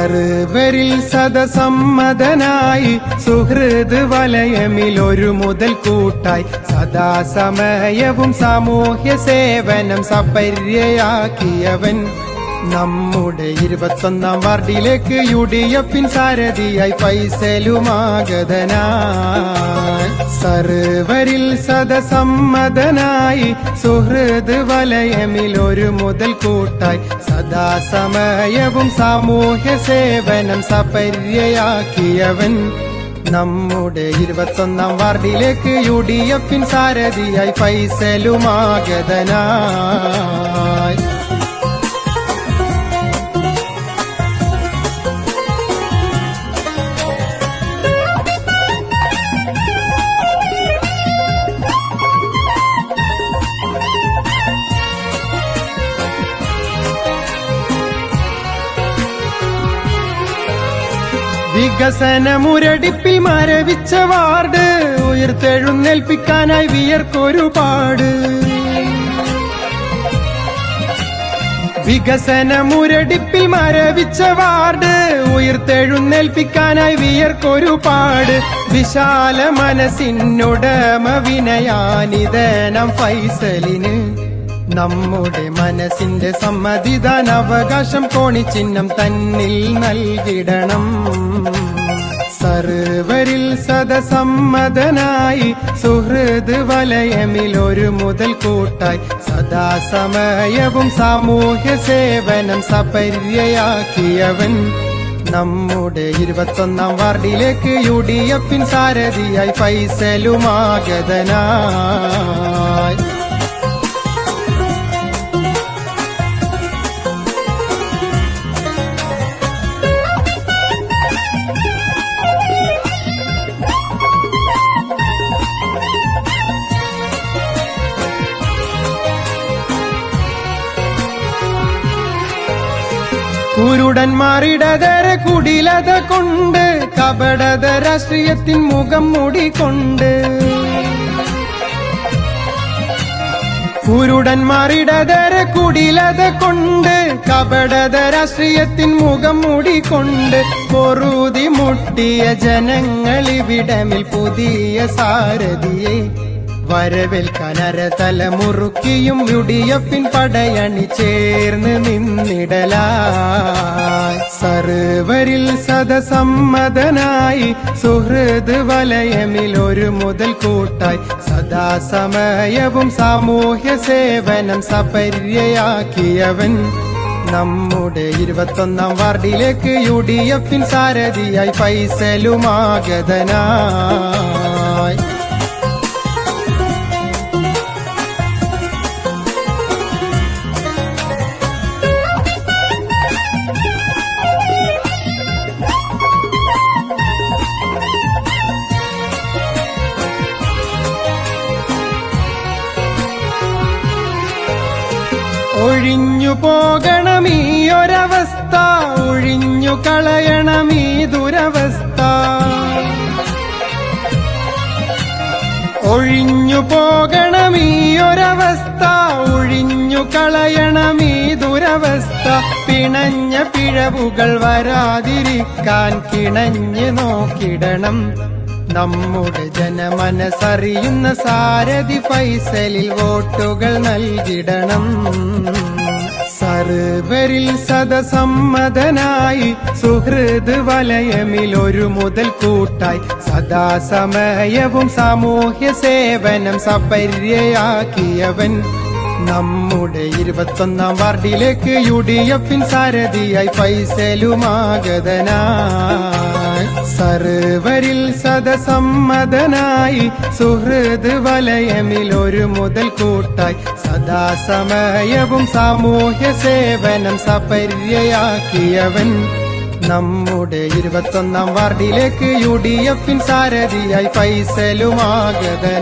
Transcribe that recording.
സർവരിൽ സദസമ്മതനായി സുഹൃത് വലയമിലൊരു മുതൽ കൂട്ടായി സദാസമയവും സാമൂഹ്യ സേവനം സപര്യയാക്കിയവൻ നമ്മുടെ 21 വാർഡിലേക്ക് UDF സാരഥിയായി ഫൈസലുമാഗതനായി സർവരിൽ സദസമ്മതനായി സുഹൃത് വലയമിലൊരു മുതൽ കൂട്ടായി സദാസമയവും സാമൂഹ്യ സേവനം സപര്യയാക്കിയവൻ നമ്മുടെ 21 വാർഡിലേക്ക് UDF സാരഥിയായി ഫൈസലുമാഗതനായി വികസന മുരടിപ്പിൽ മരവിച്ച വാർഡ് ഉയർത്തെഴുന്നേൽപ്പിക്കാനായി വിയർക്കൊരുപാട് വികസന മുരടിപ്പിൽ മരവിച്ച വാർഡ് ഉയർത്തെഴുന്നേൽപ്പിക്കാനായി വിയർക്കൊരുപാട് വിശാല മനസ്സിനുടമ വിനയാനിതനം ഫൈസലിന് നമ്മുടെ മനസ്സിന്റെ സമ്മതിദാന അവകാശം കോണിച്ചിഹ്നം തന്നിൽ നൽകിടണം സർവരിൽ സദസമ്മതനായി സുഹൃത് വലയമിലൊരു മുതൽ കൂട്ടായി സദാസമയവും സാമൂഹ്യ സേവനം സപര്യയാക്കിയവൻ നമ്മുടെ 21 വാർഡിലേക്ക് UDF സാരഥിയായി ഫൈസലുമാഗതനായി കുരുടന്മാരിടതര കുടിലത കൊണ്ട് കപടത രാഷ്ട്രീയത്തിൻ മുഖം മൂടിക്കൊണ്ട് കുരുടന്മാരിടതര കുടിലത കൊണ്ട് കപടത രാഷ്ട്രീയത്തിൻ മുഖം മൂടിക്കൊണ്ട് പൊറുതി മുട്ടിയ ജനങ്ങളിവിടമിൽ പുതിയ സാരഥിയെ വരവേൽക്കാൻ അരതലമുറുക്കിയും UDF പടയണി ചേർന്ന് നിന്നിടലായി സർവരിൽ സദസമ്മതനായി സുഹൃത് വലയമിലൊരു മുതൽ കൂട്ടായി സദാസമയവും സാമൂഹ്യ സേവനം സപര്യയാക്കിയവൻ നമ്മുടെ 21 വാർഡിലേക്ക് UDF സാരഥിയായി ഫൈസലുമാഗതനായി ഒഴിഞ്ഞു പോകണമീയൊരവസ്ഥ ഒഴിഞ്ഞു കളയണമീ ദുരവസ്ഥ ഒഴിഞ്ഞു പോകണമീയൊരവസ്ഥ ഒഴിഞ്ഞു കളയണമീ ദുരവസ്ഥ പിണഞ്ഞ പിഴവുകൾ വരാതിരിക്കാൻ കിണഞ്ഞു നോക്കിടണം നമ്മുടെ ജനമനസറിയുന്ന സാരഥി ഫൈസലിൽ വോട്ടുകൾ നൽകിടണം സർവരിൽ സദസമ്മതനായി സുഹൃത് വലയമിലൊരു മുതൽ കൂട്ടായി സദാസമയവും സാമൂഹ്യ സേവനം സപര്യയാക്കിയവൻ നമ്മുടെ 21 വാർഡിലേക്ക് UDF സാരഥിയായി ഫൈസലുമാഗതനായി സർവരിൽ സദസമ്മതനായി സുഹൃത് വലയമിലൊരു മുതൽ കൂട്ടായി സദാസമയവും സാമൂഹ്യ സേവനം സപര്യയാക്കിയവൻ നമ്മുടെ 21 വാർഡിലേക്ക് UDF സാരഥിയായി ഫൈസലുമാഗതനായി